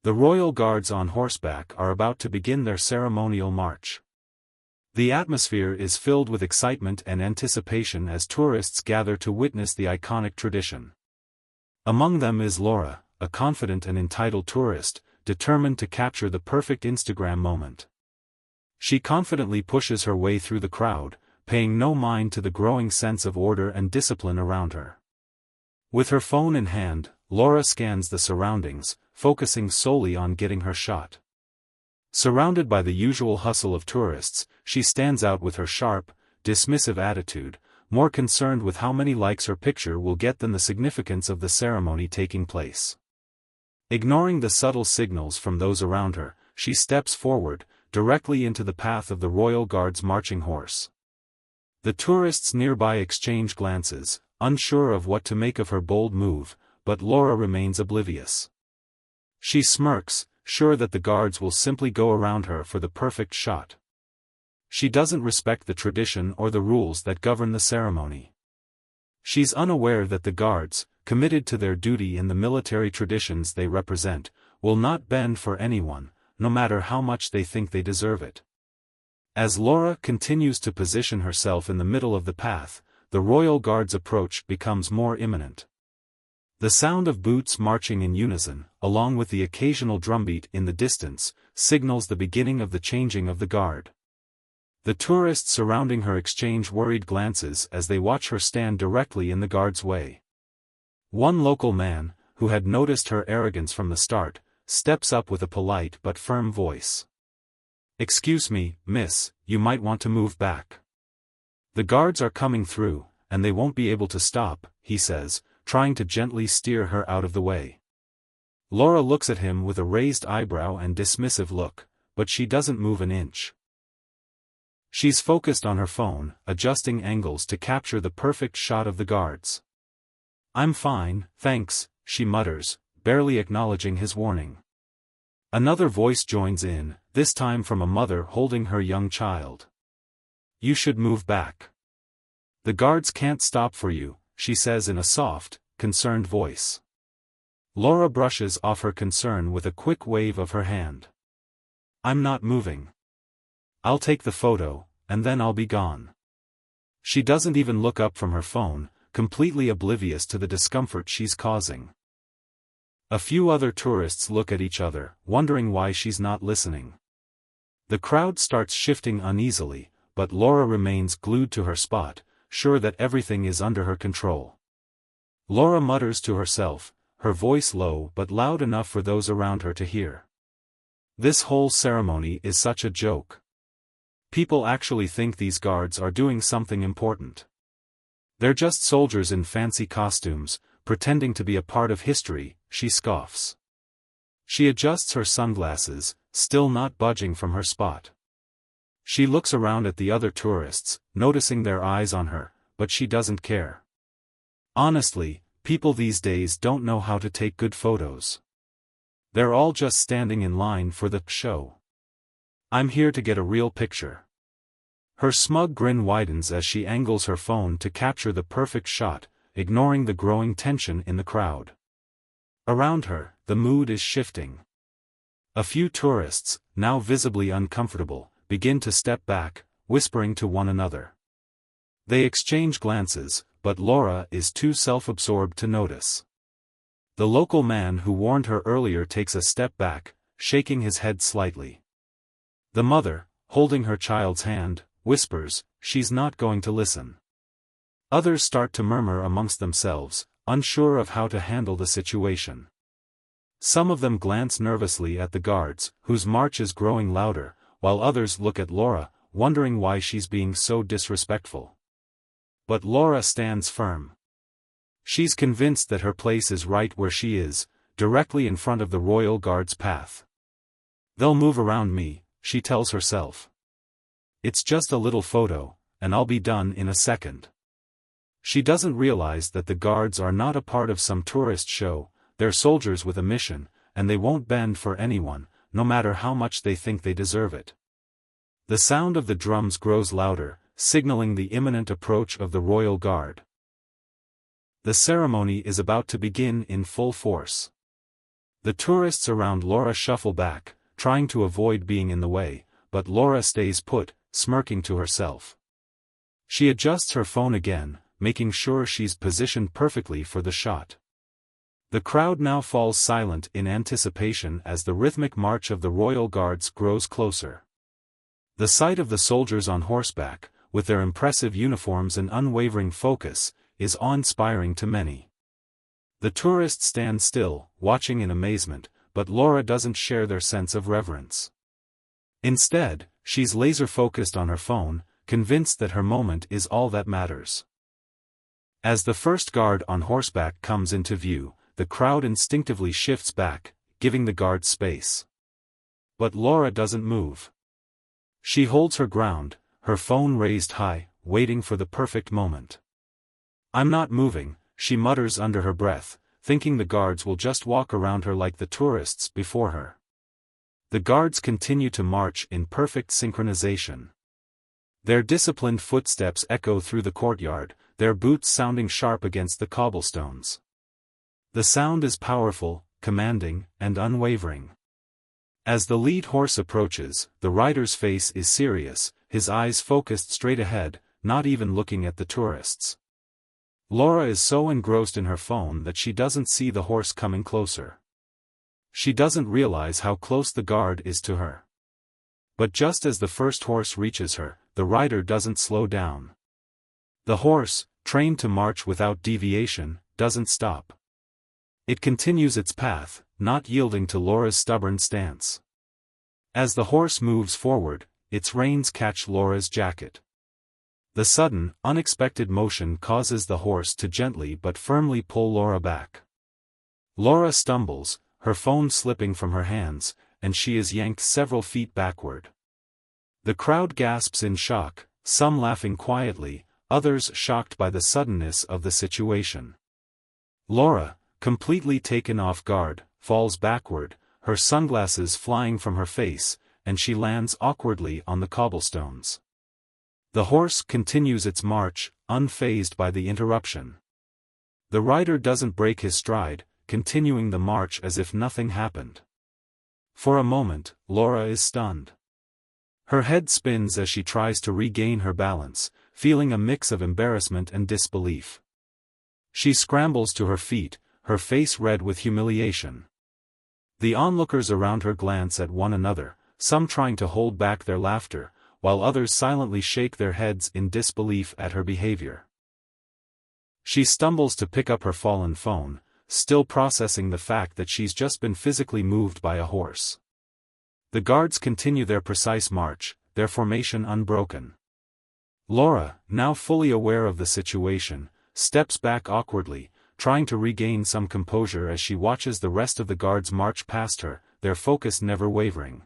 The royal guards on horseback are about to begin their ceremonial march. The atmosphere is filled with excitement and anticipation as tourists gather to witness the iconic tradition. Among them is Laura, a confident and entitled tourist, determined to capture the perfect Instagram moment. She confidently pushes her way through the crowd, paying no mind to the growing sense of order and discipline around her. With her phone in hand, Laura scans the surroundings, focusing solely on getting her shot. Surrounded by the usual hustle of tourists, she stands out with her sharp, dismissive attitude, more concerned with how many likes her picture will get than the significance of the ceremony taking place. Ignoring the subtle signals from those around her, she steps forward, directly into the path of the royal guard's marching horse. The tourists nearby exchange glances, unsure of what to make of her bold move, but Laura remains oblivious. She smirks, sure that the guards will simply go around her for the perfect shot. She doesn't respect the tradition or the rules that govern the ceremony. She's unaware that the guards, committed to their duty in the military traditions they represent, will not bend for anyone, no matter how much they think they deserve it. As Laura continues to position herself in the middle of the path, the royal guard's approach becomes more imminent. The sound of boots marching in unison, along with the occasional drumbeat in the distance, signals the beginning of the changing of the guard. The tourists surrounding her exchange worried glances as they watch her stand directly in the guard's way. One local man, who had noticed her arrogance from the start, steps up with a polite but firm voice. "Excuse me, miss, you might want to move back. The guards are coming through, and they won't be able to stop," he says, trying to gently steer her out of the way. Laura looks at him with a raised eyebrow and dismissive look, but she doesn't move an inch. She's focused on her phone, adjusting angles to capture the perfect shot of the guards. "I'm fine, thanks," she mutters, barely acknowledging his warning. Another voice joins in, this time from a mother holding her young child. "You should move back. The guards can't stop for you," she says in a soft, concerned voice. Laura brushes off her concern with a quick wave of her hand. "I'm not moving. I'll take the photo, and then I'll be gone." She doesn't even look up from her phone, completely oblivious to the discomfort she's causing. A few other tourists look at each other, wondering why she's not listening. The crowd starts shifting uneasily, but Laura remains glued to her spot, sure that everything is under her control. Laura mutters to herself, her voice low but loud enough for those around her to hear. "This whole ceremony is such a joke. People actually think these guards are doing something important. They're just soldiers in fancy costumes, pretending to be a part of history," she scoffs. She adjusts her sunglasses, still not budging from her spot. She looks around at the other tourists, noticing their eyes on her, but she doesn't care. Honestly, people these days don't know how to take good photos. They're all just standing in line for the show. "I'm here to get a real picture." Her smug grin widens as she angles her phone to capture the perfect shot, ignoring the growing tension in the crowd. Around her, the mood is shifting. A few tourists, now visibly uncomfortable, begin to step back, whispering to one another. They exchange glances, but Laura is too self-absorbed to notice. The local man who warned her earlier takes a step back, shaking his head slightly. The mother, holding her child's hand, whispers, she's not going to listen. Others start to murmur amongst themselves, unsure of how to handle the situation. Some of them glance nervously at the guards, whose march is growing louder, while others look at Laura, wondering why she's being so disrespectful. But Laura stands firm. She's convinced that her place is right where she is, directly in front of the royal guard's path. "They'll move around me," she tells herself. "It's just a little photo, and I'll be done in a second." She doesn't realize that the guards are not a part of some tourist show, they're soldiers with a mission, and they won't bend for anyone, no matter how much they think they deserve it. The sound of the drums grows louder, signaling the imminent approach of the royal guard. The ceremony is about to begin in full force. The tourists around Laura shuffle back, trying to avoid being in the way, but Laura stays put, smirking to herself. She adjusts her phone again, making sure she's positioned perfectly for the shot. The crowd now falls silent in anticipation as the rhythmic march of the royal guards grows closer. The sight of the soldiers on horseback, with their impressive uniforms and unwavering focus, is awe-inspiring to many. The tourists stand still, watching in amazement, but Laura doesn't share their sense of reverence. Instead, she's laser-focused on her phone, convinced that her moment is all that matters. As the first guard on horseback comes into view, the crowd instinctively shifts back, giving the guard space. But Laura doesn't move. She holds her ground, her phone raised high, waiting for the perfect moment. "I'm not moving," she mutters under her breath, thinking the guards will just walk around her like the tourists before her. The guards continue to march in perfect synchronization. Their disciplined footsteps echo through the courtyard, their boots sounding sharp against the cobblestones. The sound is powerful, commanding, and unwavering. As the lead horse approaches, the rider's face is serious, his eyes focused straight ahead, not even looking at the tourists. Laura is so engrossed in her phone that she doesn't see the horse coming closer. She doesn't realize how close the guard is to her. But just as the first horse reaches her, the rider doesn't slow down. The horse, trained to march without deviation, doesn't stop. It continues its path, not yielding to Laura's stubborn stance. As the horse moves forward, its reins catch Laura's jacket. The sudden, unexpected motion causes the horse to gently but firmly pull Laura back. Laura stumbles, her phone slipping from her hands, and she is yanked several feet backward. The crowd gasps in shock, some laughing quietly, others shocked by the suddenness of the situation. Laura, completely taken off guard, falls backward, her sunglasses flying from her face, and she lands awkwardly on the cobblestones. The horse continues its march, unfazed by the interruption. The rider doesn't break his stride, continuing the march as if nothing happened. For a moment, Laura is stunned. Her head spins as she tries to regain her balance, feeling a mix of embarrassment and disbelief. She scrambles to her feet, her face red with humiliation. The onlookers around her glance at one another, some trying to hold back their laughter, while others silently shake their heads in disbelief at her behavior. She stumbles to pick up her fallen phone, still processing the fact that she's just been physically moved by a horse. The guards continue their precise march, their formation unbroken. Laura, now fully aware of the situation, steps back awkwardly, trying to regain some composure as she watches the rest of the guards march past her, their focus never wavering.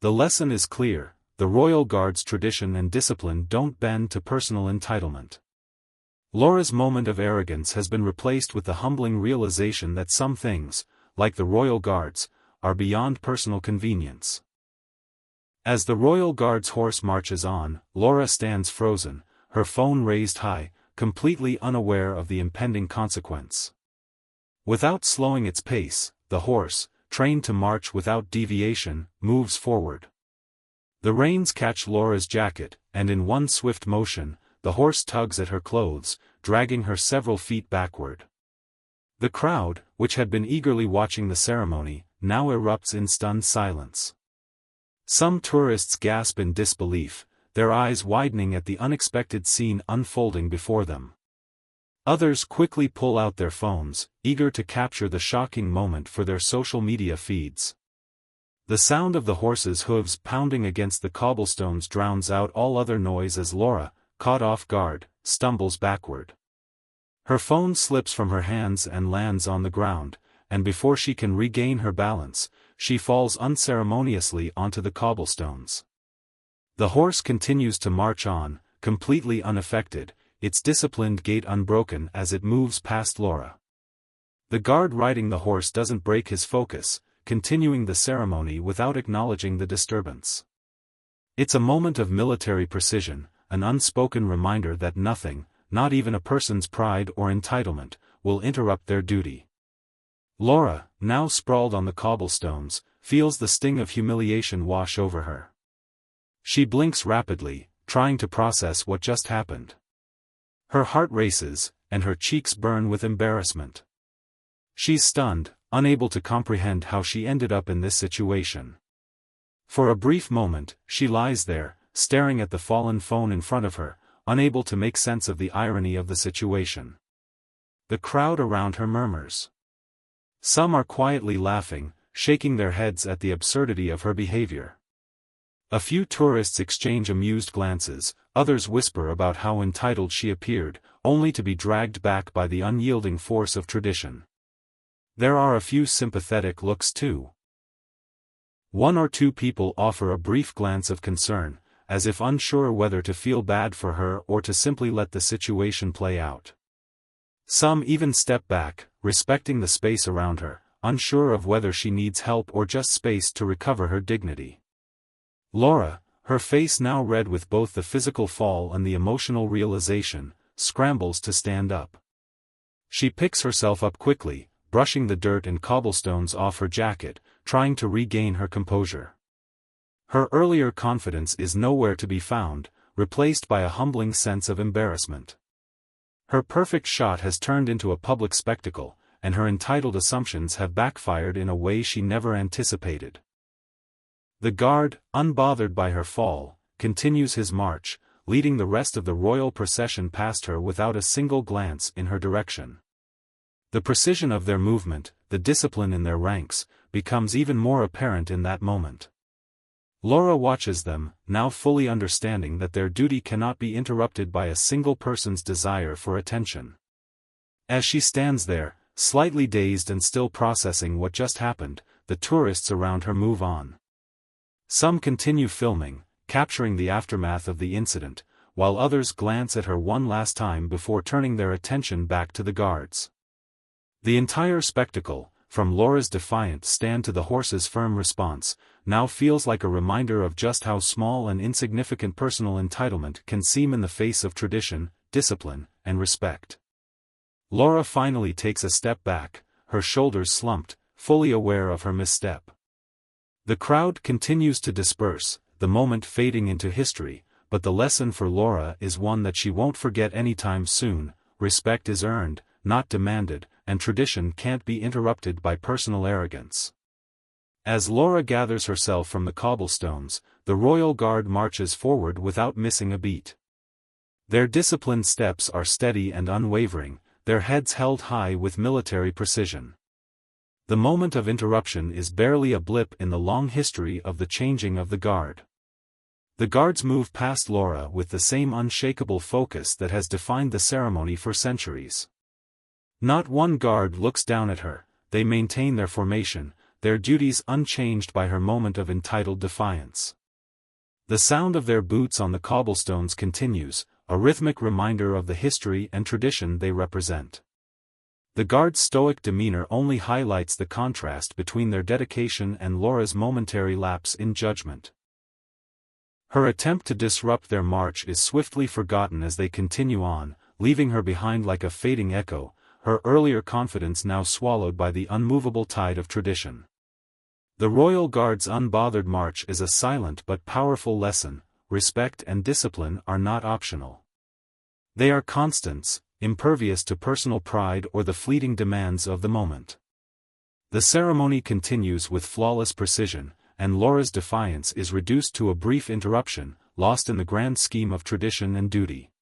The lesson is clear: the Royal Guard's tradition and discipline don't bend to personal entitlement. Laura's moment of arrogance has been replaced with the humbling realization that some things, like the Royal Guards, are beyond personal convenience. As the Royal Guard's horse marches on, Laura stands frozen, her phone raised high, completely unaware of the impending consequence. Without slowing its pace, the horse, trained to march without deviation, moves forward. The reins catch Laura's jacket, and in one swift motion, the horse tugs at her clothes, dragging her several feet backward. The crowd, which had been eagerly watching the ceremony, now erupts in stunned silence. Some tourists gasp in disbelief, their eyes widening at the unexpected scene unfolding before them. Others quickly pull out their phones, eager to capture the shocking moment for their social media feeds. The sound of the horse's hooves pounding against the cobblestones drowns out all other noise as Laura, caught off guard, stumbles backward. Her phone slips from her hands and lands on the ground, and before she can regain her balance, she falls unceremoniously onto the cobblestones. The horse continues to march on, completely unaffected, its disciplined gait unbroken as it moves past Laura. The guard riding the horse doesn't break his focus, continuing the ceremony without acknowledging the disturbance. It's a moment of military precision, an unspoken reminder that nothing, not even a person's pride or entitlement, will interrupt their duty. Laura, now sprawled on the cobblestones, feels the sting of humiliation wash over her. She blinks rapidly, trying to process what just happened. Her heart races, and her cheeks burn with embarrassment. She's stunned, unable to comprehend how she ended up in this situation. For a brief moment, she lies there, staring at the fallen phone in front of her, unable to make sense of the irony of the situation. The crowd around her murmurs. Some are quietly laughing, shaking their heads at the absurdity of her behavior. A few tourists exchange amused glances, others whisper about how entitled she appeared, only to be dragged back by the unyielding force of tradition. There are a few sympathetic looks too. One or two people offer a brief glance of concern, as if unsure whether to feel bad for her or to simply let the situation play out. Some even step back, respecting the space around her, unsure of whether she needs help or just space to recover her dignity. Laura, her face now red with both the physical fall and the emotional realization, scrambles to stand up. She picks herself up quickly, brushing the dirt and cobblestones off her jacket, trying to regain her composure. Her earlier confidence is nowhere to be found, replaced by a humbling sense of embarrassment. Her perfect shot has turned into a public spectacle, and her entitled assumptions have backfired in a way she never anticipated. The guard, unbothered by her fall, continues his march, leading the rest of the royal procession past her without a single glance in her direction. The precision of their movement, the discipline in their ranks, becomes even more apparent in that moment. Laura watches them, now fully understanding that their duty cannot be interrupted by a single person's desire for attention. As she stands there, slightly dazed and still processing what just happened, the tourists around her move on. Some continue filming, capturing the aftermath of the incident, while others glance at her one last time before turning their attention back to the guards. The entire spectacle, from Laura's defiant stand to the horse's firm response, now feels like a reminder of just how small and insignificant personal entitlement can seem in the face of tradition, discipline, and respect. Laura finally takes a step back, her shoulders slumped, fully aware of her misstep. The crowd continues to disperse, the moment fading into history, but the lesson for Laura is one that she won't forget anytime soon: respect is earned, not demanded, and tradition can't be interrupted by personal arrogance. As Laura gathers herself from the cobblestones, the royal guard marches forward without missing a beat. Their disciplined steps are steady and unwavering, their heads held high with military precision. The moment of interruption is barely a blip in the long history of the changing of the guard. The guards move past Laura with the same unshakable focus that has defined the ceremony for centuries. Not one guard looks down at her, they maintain their formation, their duties unchanged by her moment of entitled defiance. The sound of their boots on the cobblestones continues, a rhythmic reminder of the history and tradition they represent. The guard's stoic demeanor only highlights the contrast between their dedication and Laura's momentary lapse in judgment. Her attempt to disrupt their march is swiftly forgotten as they continue on, leaving her behind like a fading echo, her earlier confidence now swallowed by the unmovable tide of tradition. The royal guard's unbothered march is a silent but powerful lesson: respect and discipline are not optional. They are constants, impervious to personal pride or the fleeting demands of the moment. The ceremony continues with flawless precision, and Laura's defiance is reduced to a brief interruption, lost in the grand scheme of tradition and duty.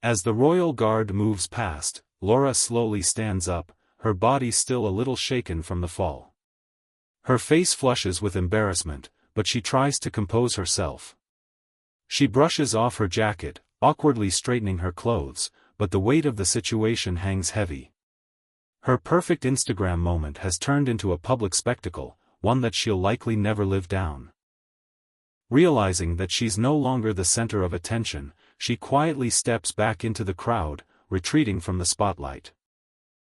As the royal guard moves past, Laura slowly stands up, her body still a little shaken from the fall. Her face flushes with embarrassment, but she tries to compose herself. She brushes off her jacket, awkwardly straightening her clothes, but the weight of the situation hangs heavy. Her perfect Instagram moment has turned into a public spectacle, one that she'll likely never live down. Realizing that she's no longer the center of attention, she quietly steps back into the crowd, retreating from the spotlight.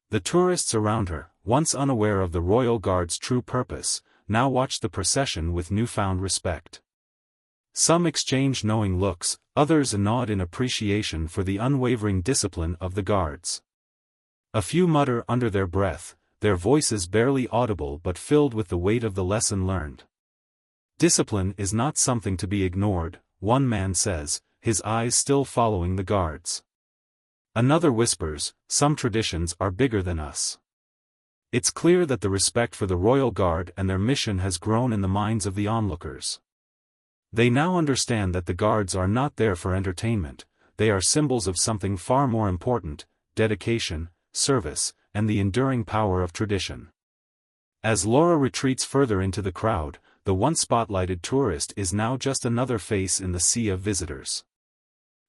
The tourists around her, once unaware of the royal guard's true purpose, now watch the procession with newfound respect. Some exchange knowing looks, others nod in appreciation for the unwavering discipline of the guards. A few mutter under their breath, their voices barely audible but filled with the weight of the lesson learned. Discipline is not something to be ignored, one man says, his eyes still following the guards. Another whispers, some traditions are bigger than us. It's clear that the respect for the Royal Guard and their mission has grown in the minds of the onlookers. They now understand that the guards are not there for entertainment, they are symbols of something far more important: dedication, service, and the enduring power of tradition. As Laura retreats further into the crowd, the once spotlighted tourist is now just another face in the sea of visitors.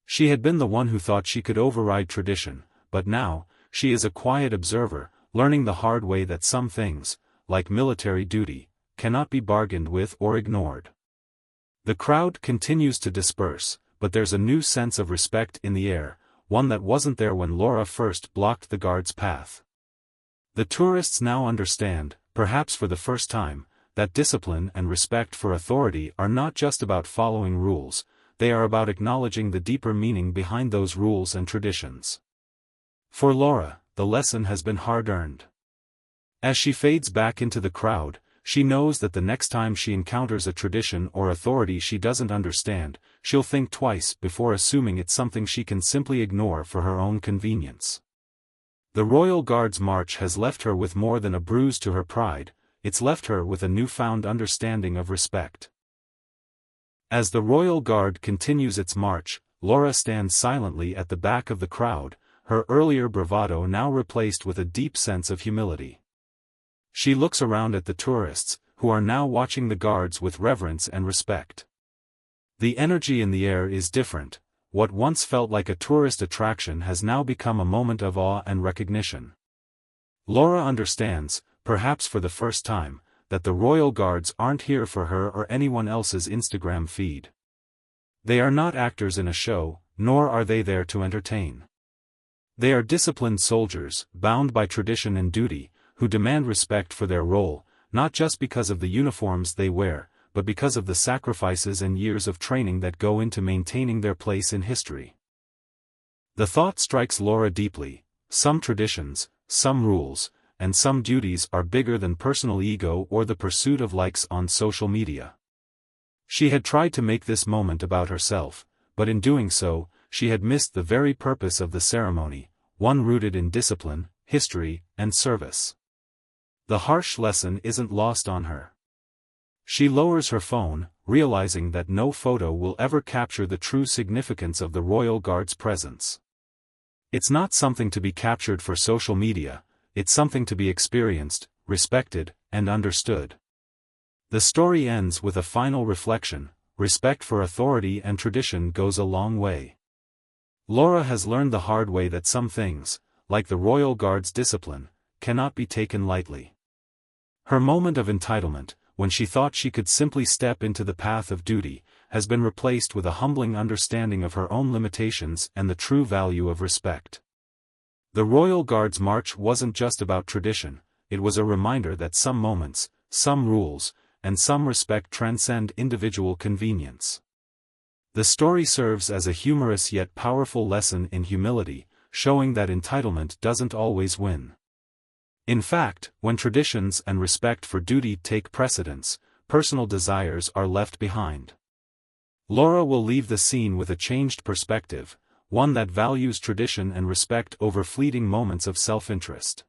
She had been the one who thought she could override tradition, but now, she is a quiet observer, learning the hard way that some things, like military duty, cannot be bargained with or ignored. The crowd continues to disperse, but there's a new sense of respect in the air, one that wasn't there when Laura first blocked the guard's path. The tourists now understand, perhaps for the first time, that discipline and respect for authority are not just about following rules, they are about acknowledging the deeper meaning behind those rules and traditions. For Laura, the lesson has been hard-earned. As she fades back into the crowd, she knows that the next time she encounters a tradition or authority she doesn't understand, she'll think twice before assuming it's something she can simply ignore for her own convenience. The Royal Guard's march has left her with more than a bruise to her pride, it's left her with a newfound understanding of respect. As the Royal Guard continues its march, Laura stands silently at the back of the crowd, her earlier bravado now replaced with a deep sense of humility. She looks around at the tourists, who are now watching the guards with reverence and respect. The energy in the air is different. What once felt like a tourist attraction has now become a moment of awe and recognition. Laura understands, perhaps for the first time, that the Royal Guards aren't here for her or anyone else's Instagram feed. They are not actors in a show, nor are they there to entertain. They are disciplined soldiers, bound by tradition and duty, who demand respect for their role, not just because of the uniforms they wear, but because of the sacrifices and years of training that go into maintaining their place in history. The thought strikes Laura deeply: some traditions, some rules, and some duties are bigger than personal ego or the pursuit of likes on social media. She had tried to make this moment about herself, but in doing so, she had missed the very purpose of the ceremony, one rooted in discipline, history, and service. The harsh lesson isn't lost on her. She lowers her phone, realizing that no photo will ever capture the true significance of the Royal Guard's presence. It's not something to be captured for social media, it's something to be experienced, respected, and understood. The story ends with a final reflection: respect for authority and tradition goes a long way. Laura has learned the hard way that some things, like the Royal Guard's discipline, cannot be taken lightly. Her moment of entitlement, when she thought she could simply step into the path of duty, has been replaced with a humbling understanding of her own limitations and the true value of respect. The Royal Guard's march wasn't just about tradition, it was a reminder that some moments, some rules, and some respect transcend individual convenience. The story serves as a humorous yet powerful lesson in humility, showing that entitlement doesn't always win. In fact, when traditions and respect for duty take precedence, personal desires are left behind. Laura will leave the scene with a changed perspective, one that values tradition and respect over fleeting moments of self-interest.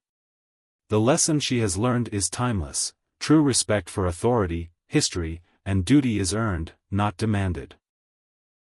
The lesson she has learned is timeless: true respect for authority, history, and duty is earned, not demanded.